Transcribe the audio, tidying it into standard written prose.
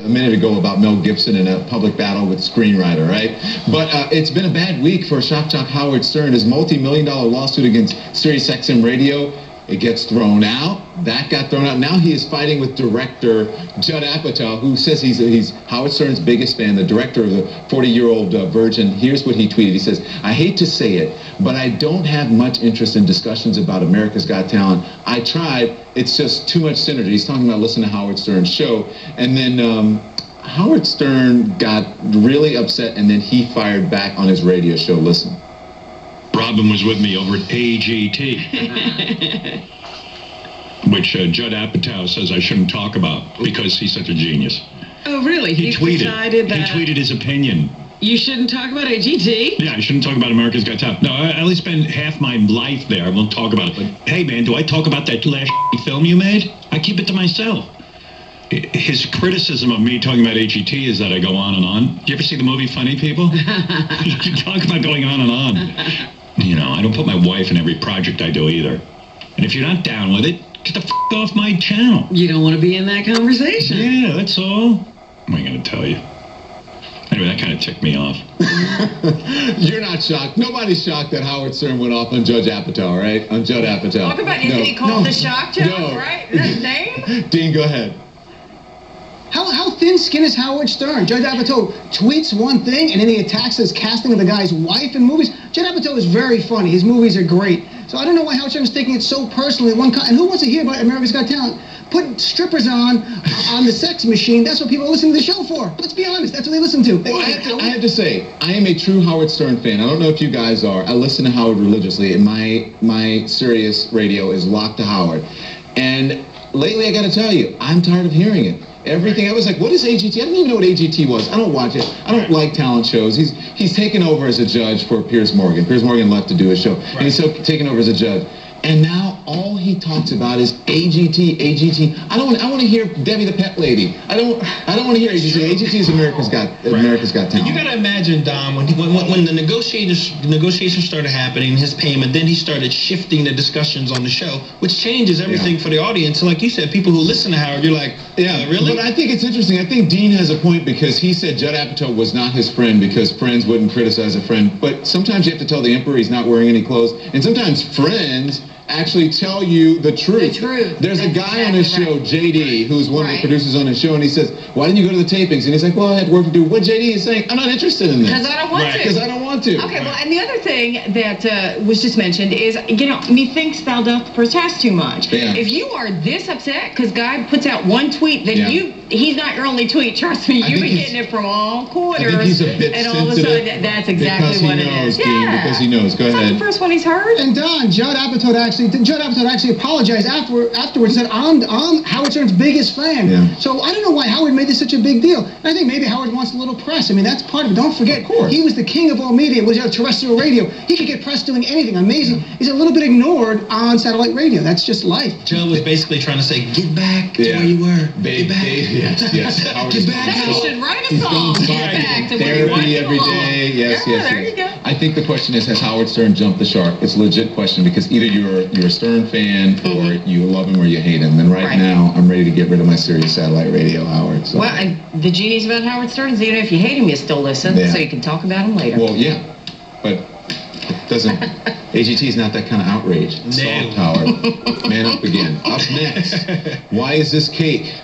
a minute ago about Mel Gibson in a public battle with screenwriter, right? But it's been a bad week for shock jock Howard Stern. His multi-million-dollar lawsuit against SiriusXM Radio, it gets thrown out. That got thrown out. Now he is fighting with director Judd Apatow, who says he's Howard Stern's biggest fan, the director of the 40-year-old Virgin. Here's what he tweeted. He says, "I hate to say it, but I don't have much interest in discussions about America's Got Talent. I tried. It's just too much synergy." He's talking about listening to Howard Stern's show. And then Howard Stern got really upset, and then he fired back on his radio show. Listen. Robin was with me over at AGT, which Judd Apatow says I shouldn't talk about because he's such a genius. Oh, really? He tweeted his opinion. You shouldn't talk about AGT? Yeah, I shouldn't talk about America's Got Talent. No, I only spend half my life there. I won't talk about it. But, hey, man, do I talk about that last film you made? I keep it to myself. His criticism of me talking about AGT is that I go on and on. Do you ever see the movie Funny People? You talk about going on and on. You know, I don't put my wife in every project I do either. And if you're not down with it, get the f*** off my channel. You don't want to be in that conversation. Yeah, that's all. What am I going to tell you? Anyway, that kind of ticked me off. You're not shocked. Nobody's shocked that Howard Stern went off on Judge Apatow, right? On Judd Apatow. Talk about Anthony called the shock jock, right? Is that his name? Dean, go ahead. How thin-skinned is Howard Stern? Judd Apatow tweets one thing, and then he attacks his casting of the guy's wife in movies. Judd Apatow is very funny. His movies are great. So I don't know why Howard Stern is taking it so personally. And who wants to hear about America's Got Talent? Put strippers on the sex machine. That's what people are listening to the show for. Let's be honest. That's what they listen to. Well, I have to say, I am a true Howard Stern fan. I don't know if you guys are. I listen to Howard religiously, and my Sirius radio is locked to Howard. And lately, I got to tell you, I'm tired of hearing it. Everything, I was like, what is AGT? I didn't even know what AGT was. I don't watch it. I don't like talent shows. He's taken over as a judge for Piers Morgan. Piers Morgan left to do his show. Right. And he's taken over as a judge. And now all he talks about is AGT. I want to hear Debbie the Pet Lady. I don't want to hear AGT. AGT is America's Got Talent. You got to imagine, Dom, when the negotiations started happening, his payment, then he started shifting the discussions on the show, which changes everything for the audience. So like you said, people who listen to Howard, you're like, yeah, really? But I think it's interesting. I think Dean has a point because he said Judd Apatow was not his friend because friends wouldn't criticize a friend. But sometimes you have to tell the emperor he's not wearing any clothes. And sometimes friends actually tell you the truth. There's a guy on his show, JD, who's one of the producers on his show, and he says, "Why didn't you go to the tapings?" And he's like, "Well, I had work to do." What JD is saying, I'm not interested in this. Because I don't want to. Because I don't want to. Okay, well, and the other thing that was just mentioned is, methinks thou doth protest too much. Yeah. If you are this upset because Guy puts out one tweet, then he's not your only tweet. Trust me, you've been getting it from all quarters. I think he's a bit and all of a sudden, that's exactly what it is. Dean, because he knows. Go ahead. That's the first one he's heard. And Don, Judd Apatow actually apologized afterwards and said, I'm Howard Stern's biggest fan. Yeah. So I don't know why Howard made this such a big deal. And I think maybe Howard wants a little press. I mean, that's part of it. Don't forget, he was the king of all media. Was terrestrial radio. He could get press doing anything. amazing. He's a little bit ignored on satellite radio. That's just life. Joe was basically trying to say, get back to where you were. Get back. Yes. Get back. You should write a song. Get back to where you Therapy every day. Yes. There you go. I think the question is, has Howard Stern jumped the shark? It's a legit question because either you're a Stern fan or you love him or you hate him. And right now, I'm ready to get rid of my Sirius satellite radio, Howard. So. Well, and the genius about Howard Stern is even if you hate him, you still listen, so you can talk about him later. Well, yeah, but it doesn't. AGT is not that kind of outrage. Soft, Howard. Man up again. Up next. Why is this cake